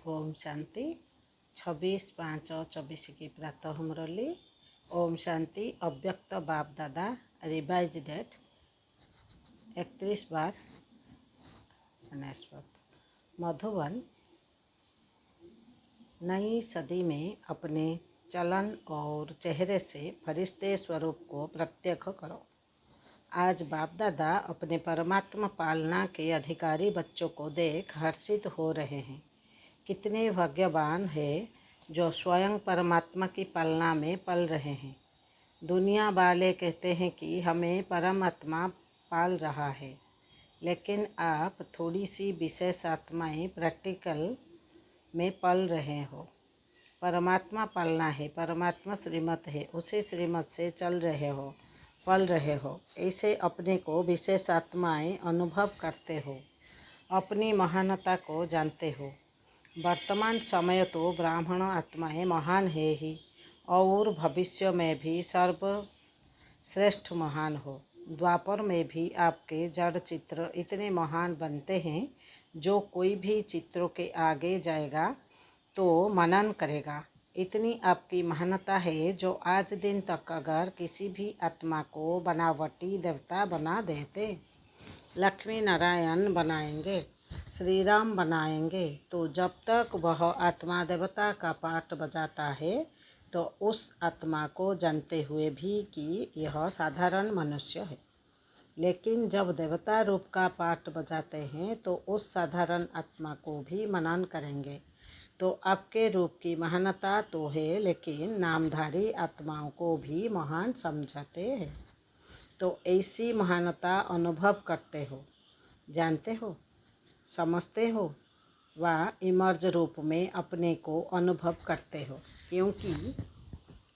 ओम शांति 26/5/24 की प्रातः मुरली। ओम शांति। अव्यक्त बाप दादा रिवाइज डेट 31/19। मधुबन। नई सदी में अपने चलन और चेहरे से फरिश्ते स्वरूप को प्रत्यक्ष करो। आज बाप दादा अपने परमात्मा पालना के अधिकारी बच्चों को देख हर्षित हो रहे हैं। कितने भाग्यवान हैं जो स्वयं परमात्मा की पालना में पल रहे हैं। दुनिया वाले कहते हैं कि हमें परमात्मा पाल रहा है, लेकिन आप थोड़ी सी विशेष आत्माएं प्रैक्टिकल में पल रहे हो। परमात्मा पालना है, परमात्मा श्रीमत है, उसी श्रीमत से चल रहे हो, पल रहे हो। ऐसे अपने को विशेष आत्माएं अनुभव करते हो, अपनी महानता को जानते हो। वर्तमान समय तो ब्राह्मण आत्माएं महान है ही, और भविष्य में भी सर्वश्रेष्ठ महान हो। द्वापर में भी आपके जड़ चित्र इतने महान बनते हैं, जो कोई भी चित्रों के आगे जाएगा तो मनन करेगा। इतनी आपकी महानता है जो आज दिन तक अगर किसी भी आत्मा को बनावटी देवता बना देते, लक्ष्मी नारायण बनाएंगे, श्री राम बनाएंगे, तो जब तक वह आत्मा देवता का पाठ बजाता है तो उस आत्मा को जानते हुए भी कि यह साधारण मनुष्य है। लेकिन जब देवता रूप का पाठ बजाते हैं तो उस साधारण आत्मा को भी मनन करेंगे। तो आपके रूप की महानता तो है, लेकिन नामधारी आत्माओं को भी महान समझते हैं। तो ऐसी महानता अनुभव करते हो, जानते हो, समझते हो व इमर्ज रूप में अपने को अनुभव करते हो, क्योंकि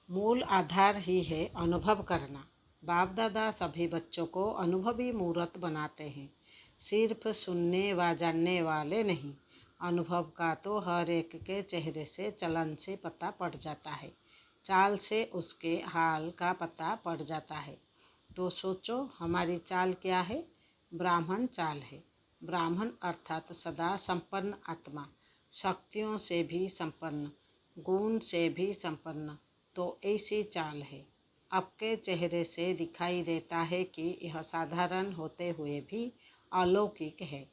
मूल आधार ही है अनुभव करना। बाप दादा सभी बच्चों को अनुभवी मूर्त बनाते हैं, सिर्फ सुनने व जानने वाले नहीं। अनुभव का तो हर एक के चेहरे से, चलन से पता पड़ जाता है, चाल से उसके हाल का पता पड़ जाता है। तो सोचो, हमारी चाल क्या है? ब्राह्मण चाल है। ब्राह्मण अर्थात सदा संपन्न आत्मा, शक्तियों से भी संपन्न, गुण से भी संपन्न। तो ऐसी चाल है। आपके चेहरे से दिखाई देता है कि यह साधारण होते हुए भी अलौकिक है।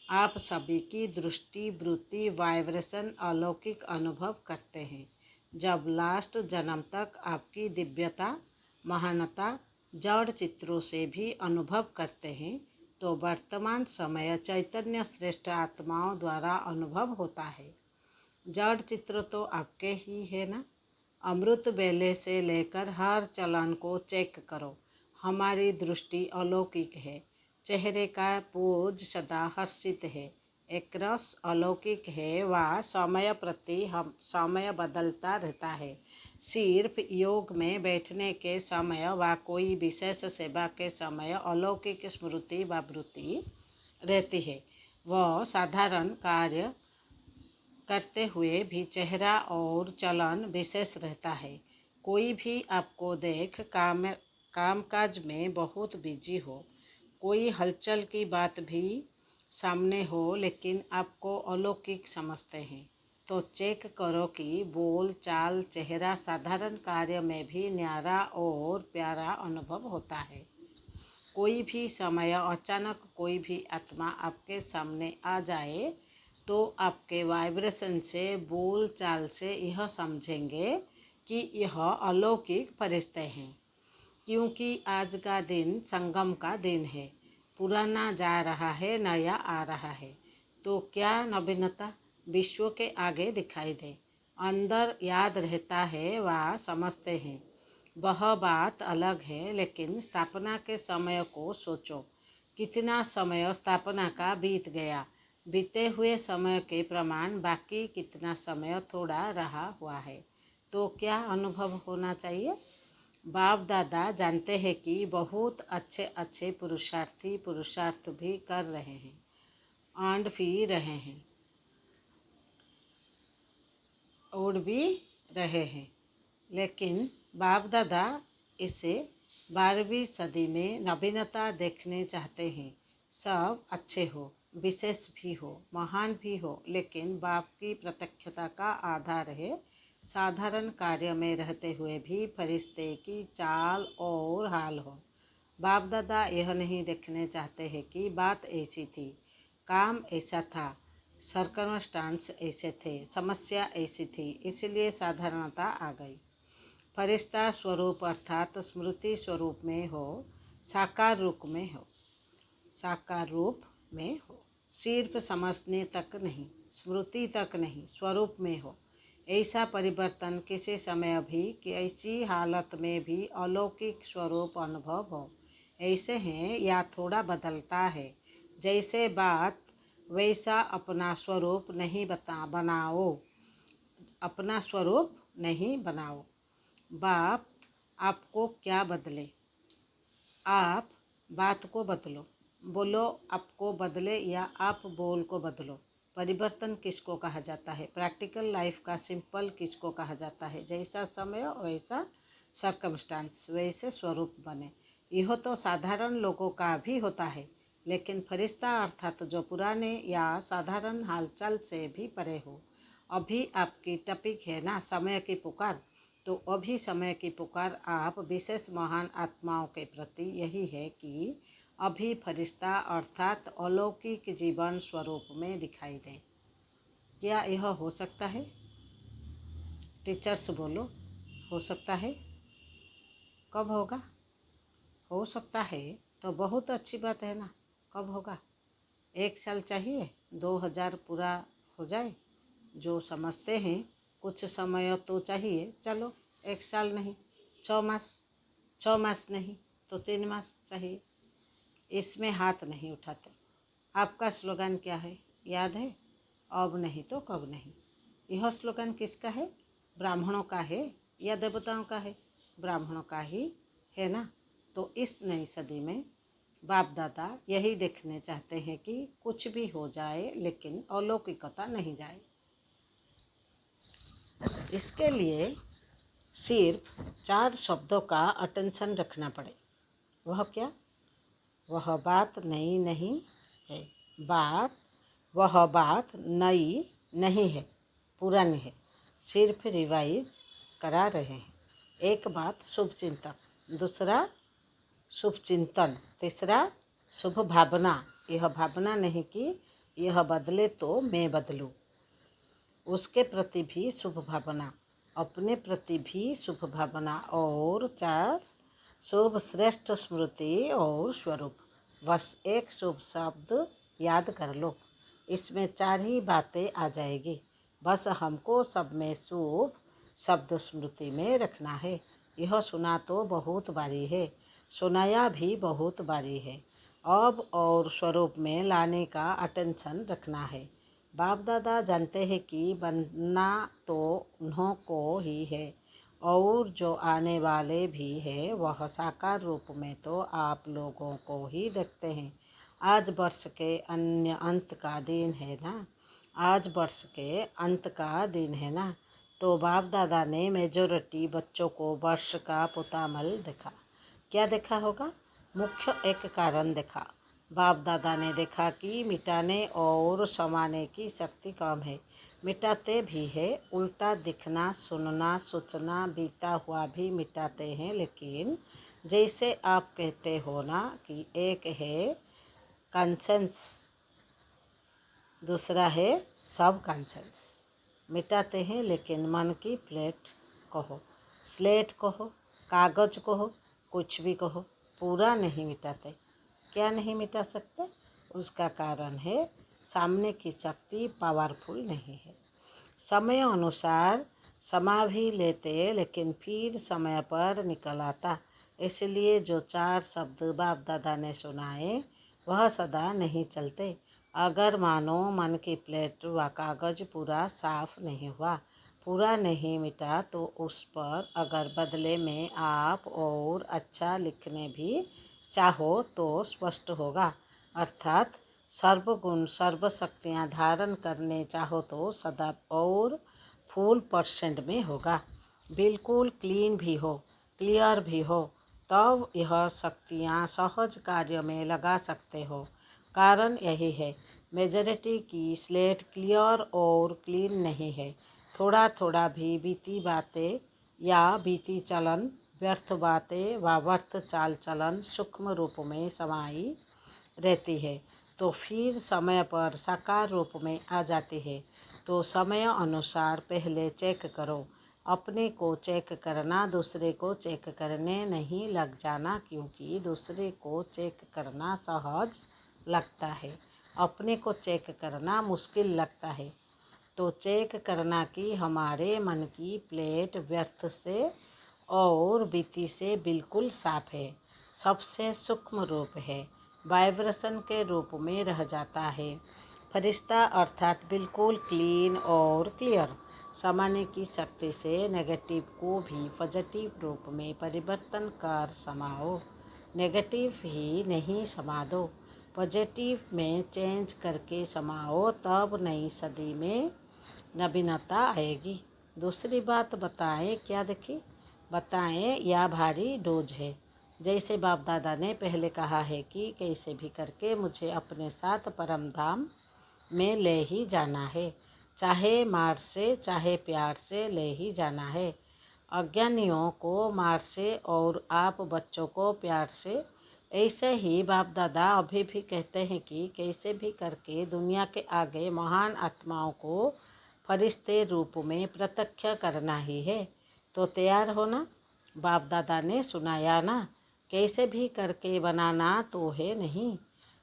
आप सभी की दृष्टि, वृत्ति, वाइब्रेशन अलौकिक अनुभव करते हैं। जब लास्ट जन्म तक आपकी दिव्यता, महानता जड़ चित्रों से भी अनुभव करते हैं, तो वर्तमान समय चैतन्य श्रेष्ठ आत्माओं द्वारा अनुभव होता है। जड़ चित्र तो आपके ही है ना। अमृत बेले से लेकर हर चलन को चेक करो। हमारी दृष्टि अलौकिक है, चेहरे का पोज सदा हर्षित है, एक रस अलौकिक है व समय प्रति हम समय बदलता रहता है। सिर्फ योग में बैठने के समय व कोई विशेष सेवा के समय अलौकिक स्मृति व वृत्ति रहती है। वह साधारण कार्य करते हुए भी चेहरा और चलन विशेष रहता है। कोई भी आपको देख कामकाज में बहुत बिजी हो, कोई हलचल की बात भी सामने हो, लेकिन आपको अलौकिक समझते हैं, तो चेक करो कि बोल चाल चेहरा साधारण कार्य में भी न्यारा और प्यारा अनुभव होता है। कोई भी समय अचानक कोई भी आत्मा आपके सामने आ जाए तो आपके वाइब्रेशन से, बोल चाल से यह समझेंगे कि यह अलौकिक फरिश्ते हैं। क्योंकि आज का दिन संगम का दिन है, पुराना जा रहा है, नया आ रहा है। तो क्या नवीनता विश्व के आगे दिखाई दे, अंदर याद रहता है व समझते हैं, वह बात अलग है। लेकिन स्थापना के समय को सोचो, कितना समय स्थापना का बीत गया। बीते हुए समय के प्रमाण बाकी कितना समय थोड़ा रहा हुआ है। तो क्या अनुभव होना चाहिए? बाप दादा जानते हैं कि बहुत अच्छे अच्छे पुरुषार्थी पुरुषार्थ भी कर रहे हैं, आंड भी रहे हैं, उड़ भी रहे हैं, लेकिन बाप दादा इसे 12वीं सदी में नवीनता देखने चाहते हैं। सब अच्छे हो, विशेष भी हो, महान भी हो, लेकिन बाप की प्रत्यक्षता का आधार है साधारण कार्य में रहते हुए भी फरिश्ते की चाल और हाल हो। बाप दादा यह नहीं देखने चाहते हैं कि बात ऐसी थी, काम ऐसा था, सरकमस्टांस ऐसे थे, समस्या ऐसी थी, इसलिए साधारणता आ गई। फरिश्ता स्वरूप अर्थात स्मृति स्वरूप में हो, साकार रूप में हो, साकार रूप में हो, सिर्फ समझने तक नहीं, स्मृति तक नहीं, स्वरूप में हो। ऐसा परिवर्तन किसी समय भी कि ऐसी हालत में भी अलौकिक स्वरूप अनुभव हो। ऐसे हैं या थोड़ा बदलता है, जैसे बात वैसा अपना स्वरूप नहीं बनाओ, अपना स्वरूप नहीं बनाओ। बाप आपको क्या बदले, आप बात को बदलो, बोलो आपको बदले या आप बोल को बदलो। परिवर्तन किसको कहा जाता है? प्रैक्टिकल लाइफ का सिंपल किसको कहा जाता है? जैसा समय वैसा सर्कमस्टांस, वैसे स्वरूप बने। यह तो साधारण लोगों का भी होता है, लेकिन फरिश्ता अर्थात जो पुराने या साधारण हालचाल से भी परे हो। अभी आपकी टॉपिक है ना समय की पुकार, तो अभी समय की पुकार आप विशेष महान आत्माओं के प्रति यही है कि अभी फरिश्ता अर्थात अलौकिक जीवन स्वरूप में दिखाई दे। क्या यह हो सकता है? टीचर्स बोलो, हो सकता है? कब होगा? हो सकता है तो बहुत अच्छी बात है ना। कब होगा? 1 साल चाहिए? 2000 पूरा हो जाए? जो समझते हैं कुछ समय तो चाहिए, चलो 1 साल नहीं, 6 मास, 6 मास नहीं तो 3 मास चाहिए। इसमें हाथ नहीं उठाते। आपका स्लोगन क्या है, याद है? अब नहीं तो कब नहीं। यह स्लोगन किसका है? ब्राह्मणों का है या देवताओं का है? ब्राह्मणों का ही है ना। तो इस नई सदी में बाप दादा यही देखने चाहते हैं कि कुछ भी हो जाए लेकिन अलौकिकता नहीं जाए। इसके लिए सिर्फ 4 शब्दों का अटेंशन रखना पड़े। वह क्या? वह बात नई नहीं है। वह बात नई नहीं है, पुरानी है, सिर्फ रिवाइज करा रहे हैं। एक बात शुभ चिंतन, दूसरा शुभ चिंतन, तीसरा शुभ भावना। यह भावना नहीं कि यह बदले तो मैं बदलूं, उसके प्रति भी शुभ भावना, अपने प्रति भी शुभ भावना, और 4 शुभ श्रेष्ठ स्मृति और स्वरूप। बस एक शुभ शब्द याद कर लो, इसमें 4 ही बातें आ जाएगी। बस हमको सब में शुभ शब्द स्मृति में रखना है। यह सुना तो बहुत बारी है, सुनाया भी बहुत बारी है। अब और स्वरूप में लाने का अटेंशन रखना है। बाप दादा जानते हैं कि बनना तो उन्हों को ही है, और जो आने वाले भी है वह साकार रूप में तो आप लोगों को ही देखते हैं। आज वर्ष के अंत का दिन है ना, आज वर्ष के अंत का दिन है ना, तो बाप दादा ने मेजोरिटी बच्चों को वर्ष का पुतामल देखा। क्या देखा होगा? मुख्य एक कारण देखा। बाप दादा ने देखा कि मिटाने और समाने की शक्ति कम है। मिटाते भी है, उल्टा दिखना, सुनना, सोचना, बीता हुआ भी मिटाते हैं, लेकिन जैसे आप कहते हो ना कि एक है कॉन्सेंस, दूसरा है सब कॉन्सेंस। मिटाते हैं लेकिन मन की प्लेट कहो, स्लेट कहो, कागज कहो, कुछ भी कहो, पूरा नहीं मिटाते। क्या नहीं मिटा सकते? उसका कारण है सामने की शक्ति पावरफुल नहीं है। समय अनुसार समा भी लेते लेकिन फिर समय पर निकल आता। इसलिए जो 4 शब्द बाप दादा ने सुनाए वह सदा नहीं चलते। अगर मानो मन की प्लेट व कागज पूरा साफ नहीं हुआ, पूरा नहीं मिटा, तो उस पर अगर बदले में आप और अच्छा लिखने भी चाहो तो स्पष्ट होगा। अर्थात सर्वगुण सर्वशक्तियाँ धारण करने चाहो तो सदा और फुल % में होगा। बिल्कुल क्लीन भी हो, क्लियर भी हो, तब यह शक्तियाँ सहज कार्य में लगा सकते हो। कारण यही है मेजॉरिटी की स्लेट क्लियर और क्लीन नहीं है। थोड़ा थोड़ा भी बीती बातें या बीती चलन, व्यर्थ बातें व व्यर्थ चाल चलन सूक्ष्म रूप में समाई रहती है तो फिर समय पर साकार रूप में आ जाती है। तो समय अनुसार पहले चेक करो। अपने को चेक करना, दूसरे को चेक करने नहीं लग जाना, क्योंकि दूसरे को चेक करना सहज लगता है, अपने को चेक करना मुश्किल लगता है। तो चेक करना कि हमारे मन की प्लेट व्यर्थ से और बीती से बिल्कुल साफ है, सबसे सूक्ष्म रूप है, वाइब्रेशन के रूप में रह जाता है। फरिश्ता अर्थात बिल्कुल क्लीन और क्लियर। समाने की शक्ति से नेगेटिव को भी पॉजिटिव रूप में परिवर्तन कर समाओ। नेगेटिव ही नहीं समा दो, पॉजिटिव में चेंज करके समाओ, तब नई सदी में नवीनता आएगी। दूसरी बात बताएं, क्या देखी बताएं, या भारी डोज है। जैसे बाप दादा ने पहले कहा है कि कैसे भी करके मुझे अपने साथ परम धाम में ले ही जाना है, चाहे मार से चाहे प्यार से ले ही जाना है। अज्ञानियों को मार से और आप बच्चों को प्यार से। ऐसे ही बाप दादा अभी भी कहते हैं कि कैसे भी करके दुनिया के आगे महान आत्माओं को फरिश्ते रूप में प्रत्यक्ष करना ही है। तो तैयार हो ना। बाप दादा ने सुनाया ना, कैसे भी करके बनाना तो है नहीं,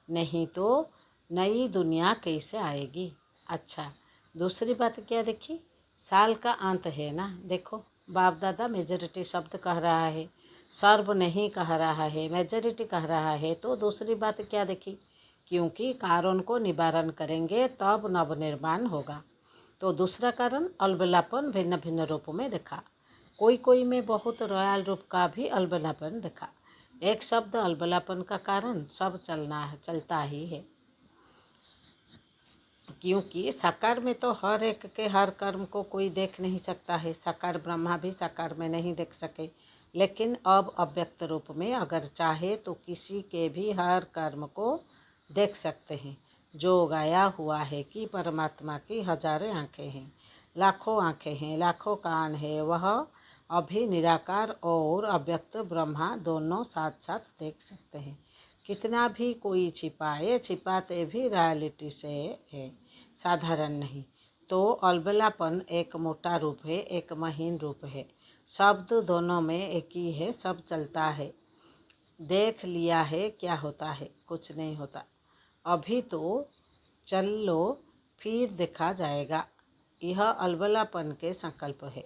नहीं तो नई दुनिया कैसे आएगी। अच्छा, दूसरी बात क्या देखी, साल का अंत है ना। देखो बाप दादा मेजॉरिटी शब्द कह रहा है, सर्व नहीं कह रहा है, मेजॉरिटी कह रहा है। तो दूसरी बात क्या देखी, क्योंकि कारण को निवारण करेंगे तब नवनिर्माण होगा। तो दूसरा कारण अलबेलापन भिन्न भिन्न रूप में देखा। कोई कोई में बहुत रॉयल रूप का भी अलबेलापन देखा। एक शब्द अलबेलापन का कारण सब चलता ही है, क्योंकि साकार में तो हर एक के हर कर्म को कोई देख नहीं सकता है। साकार ब्रह्मा भी साकार में नहीं देख सके, लेकिन अब अव्यक्त रूप में अगर चाहे तो किसी के भी हर कर्म को देख सकते हैं। जो गाया हुआ है कि परमात्मा की हजारों आँखें हैं, लाखों आँखें हैं, लाखों कान है, वह अभी निराकार और अव्यक्त ब्रह्मा दोनों साथ साथ देख सकते हैं। कितना भी कोई छिपाए, छिपाते भी रियलिटी से है, साधारण नहीं। तो अलबेलापन एक मोटा रूप है, एक महीन रूप है। शब्द दोनों में एक ही है, सब चलता है। देख लिया है क्या होता है, कुछ नहीं होता। अभी तो चल लो, फिर देखा जाएगा। यह अलबेलापन के संकल्प है।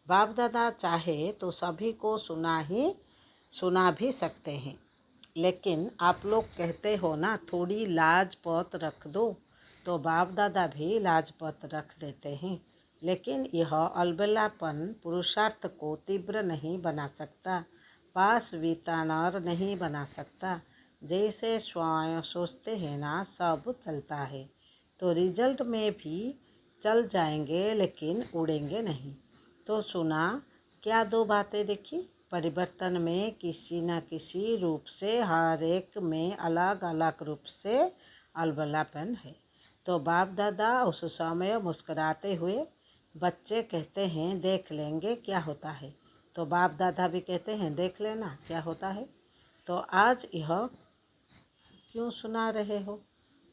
बाप दादा चाहे तो सभी को सुना भी सकते हैं, लेकिन आप लोग कहते हो ना थोड़ी लाजपत रख दो, तो बाप दादा भी लाजपत रख देते हैं। लेकिन यह अलबेलापन पुरुषार्थ को तीव्र नहीं बना सकता, पास वितानर नहीं बना सकता। जैसे स्वयं सोचते हैं ना सब चलता है, तो रिजल्ट में भी चल जाएंगे लेकिन उड़ेंगे नहीं। तो सुना क्या दो बातें देखी, परिवर्तन में किसी न किसी रूप से हर एक में अलग अलग रूप से अलबेलापन है। तो बाप दादा उस समय मुस्कुराते हुए, बच्चे कहते हैं देख लेंगे क्या होता है, तो बाप दादा भी कहते हैं देख लेना क्या होता है। तो आज यह क्यों सुना रहे हो,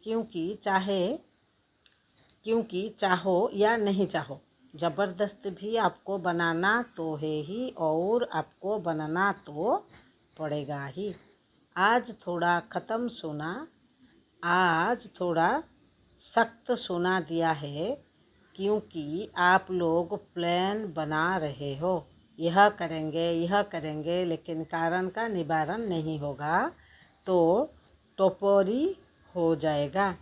क्योंकि चाहो या नहीं चाहो, ज़बरदस्त भी आपको बनाना तो है ही, और आपको बनना तो पड़ेगा ही। आज थोड़ा ख़त्म सुना, आज थोड़ा सख्त सुना दिया है, क्योंकि आप लोग प्लान बना रहे हो, यह करेंगे, लेकिन कारण का निवारण नहीं होगा तो टपोरी हो जाएगा।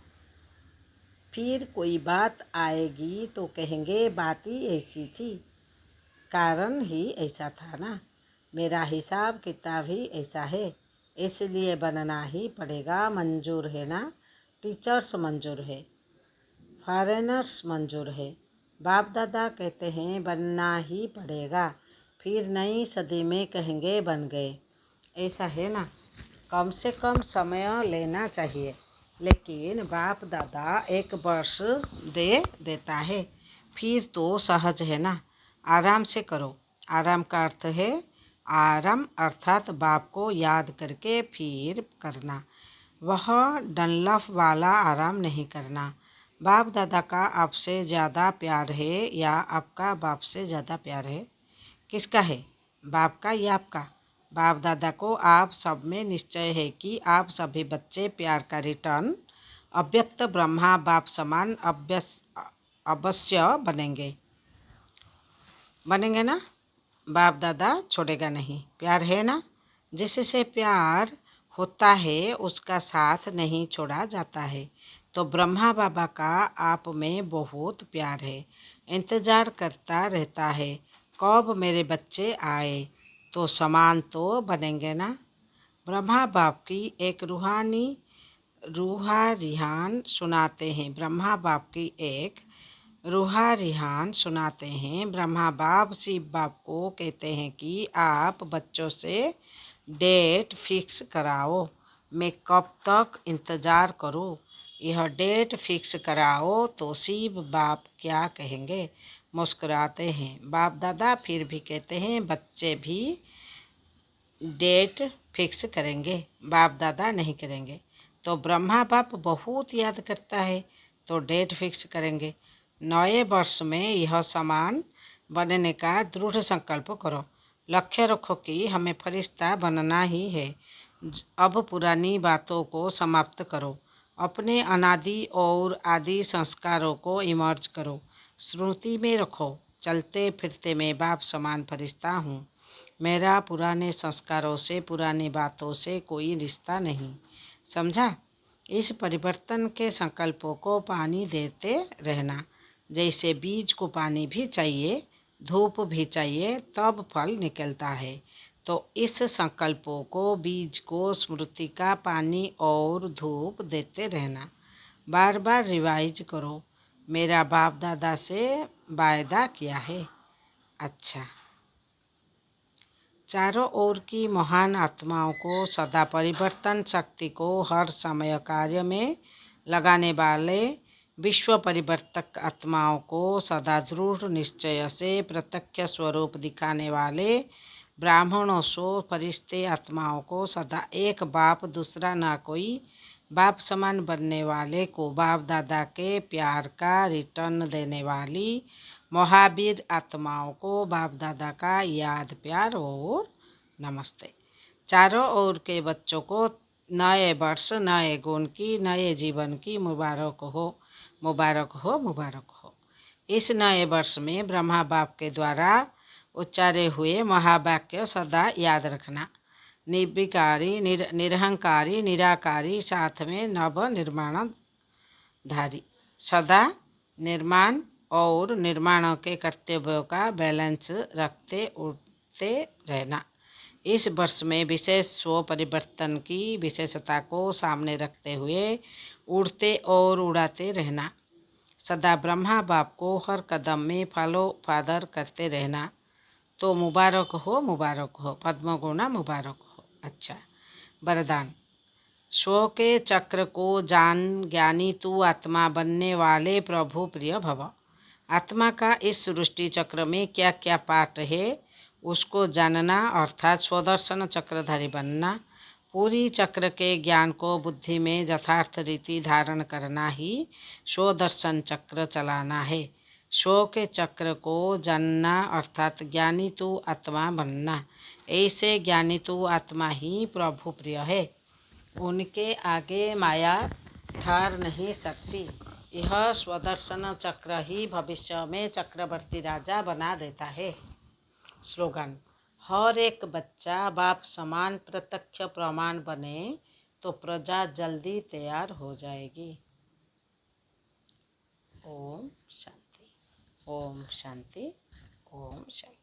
फिर कोई बात आएगी तो कहेंगे बात ही ऐसी थी, कारण ही ऐसा था ना, मेरा हिसाब किताब ही ऐसा है, इसलिए बनना ही पड़ेगा। मंजूर है ना, टीचर्स मंजूर है, फॉरेनर्स मंजूर है। बाप दादा कहते हैं बनना ही पड़ेगा, फिर नई सदी में कहेंगे बन गए। ऐसा है ना, कम से कम समय लेना चाहिए। लेकिन बाप दादा एक वर्ष दे देता है, फिर तो सहज है ना। आराम से करो। आराम का अर्थ है आराम अर्थात बाप को याद करके फिर करना। वह डनलफ वाला आराम नहीं करना। बाप दादा का आपसे ज़्यादा प्यार है या आपका बाप से ज़्यादा प्यार है? किसका है, बाप का या आपका? बाप दादा को आप सब में निश्चय है कि आप सभी बच्चे प्यार का रिटर्न अव्यक्त ब्रह्मा बाप समान अवश्य बनेंगे ना। बाप दादा छोड़ेगा नहीं। प्यार है ना। जिससे प्यार होता है उसका साथ नहीं छोड़ा जाता है। तो ब्रह्मा बाबा का आप में बहुत प्यार है, इंतज़ार करता रहता है कब मेरे बच्चे आए, तो समान तो बनेंगे ना। ब्रह्मा बाप की एक रूहारिहान सुनाते हैं। ब्रह्मा बाप की एक रूहारिहान सुनाते हैं। ब्रह्मा बाप शिव बाप को कहते हैं कि आप बच्चों से डेट फिक्स कराओ, मैं कब तक इंतज़ार करूं। यह डेट फिक्स कराओ तो शिव बाप क्या कहेंगे? मुस्कुराते हैं। बाप दादा फिर भी कहते हैं बच्चे भी डेट फिक्स करेंगे, बाप दादा नहीं करेंगे। तो ब्रह्मा बाप बहुत याद करता है तो डेट फिक्स करेंगे। नए वर्ष में यह समान बनने का दृढ़ संकल्प करो। लक्ष्य रखो कि हमें फरिश्ता बनना ही है। अब पुरानी बातों को समाप्त करो। अपने अनादि और आदि संस्कारों को इमर्ज करो। स्मृति में रखो, चलते फिरते मैं बाप समान फरिश्ता हूँ। मेरा पुराने संस्कारों से पुरानी बातों से कोई रिश्ता नहीं। समझा? इस परिवर्तन के संकल्पों को पानी देते रहना। जैसे बीज को पानी भी चाहिए, धूप भी चाहिए, तब फल निकलता है। तो इस संकल्पों को, बीज को, स्मृति का पानी और धूप देते रहना। बार बार रिवाइज करो। मेरा बाप दादा से वायदा किया है। अच्छा, चारों ओर की महान आत्माओं को, सदा परिवर्तन शक्ति को हर समय कार्य में लगाने वाले विश्व परिवर्तक आत्माओं को, सदा दृढ़ निश्चय से प्रत्यक्ष स्वरूप दिखाने वाले ब्राह्मणों सो फरिश्ते आत्माओं को, सदा एक बाप दूसरा ना कोई बाप समान बनने वाले को, बाप दादा के प्यार का रिटर्न देने वाली महावीर आत्माओं को, बाप दादा का याद, प्यार और नमस्ते। चारों ओर के बच्चों को नए वर्ष, नए गुण की, नए जीवन की मुबारक हो, मुबारक हो, मुबारक हो। इस नए वर्ष में ब्रह्मा बाप के द्वारा उच्चारे हुए महावाक्य सदा याद रखना। निर्विकारी, निरहंकारी, निराकारी, साथ में नव निर्माण धारी। सदा निर्माण और निर्माण के कर्तव्यों का बैलेंस रखते उठते रहना। इस वर्ष में विशेष स्व परिवर्तन की विशेषता को सामने रखते हुए उड़ते और उड़ाते रहना। सदा ब्रह्मा बाप को हर कदम में फॉलो फादर करते रहना। तो मुबारक हो, मुबारक हो, पद्म गुणा मुबारक हो। अच्छा, वरदान। स्व के चक्र को जान ज्ञानी तू आत्मा बनने वाले प्रभु प्रिय भव। आत्मा का इस सृष्टि चक्र में क्या क्या पार्ट है उसको जानना अर्थात स्वदर्शन चक्रधारी बनना। पूरी चक्र के ज्ञान को बुद्धि में यथार्थ रीति धारण करना ही स्वदर्शन चक्र चलाना है। स्व के चक्र को जानना अर्थात ज्ञानी तू आत्मा बनना। ऐसे ज्ञानी तू आत्मा ही प्रभु प्रिय है, उनके आगे माया ठहर नहीं सकती। यह स्वदर्शन चक्र ही भविष्य में चक्रवर्ती राजा बना देता है। स्लोगन। हर एक बच्चा बाप समान प्रत्यक्ष प्रमाण बने तो प्रजा जल्दी तैयार हो जाएगी। ओम शांति, ओम शांति, ओम शांति।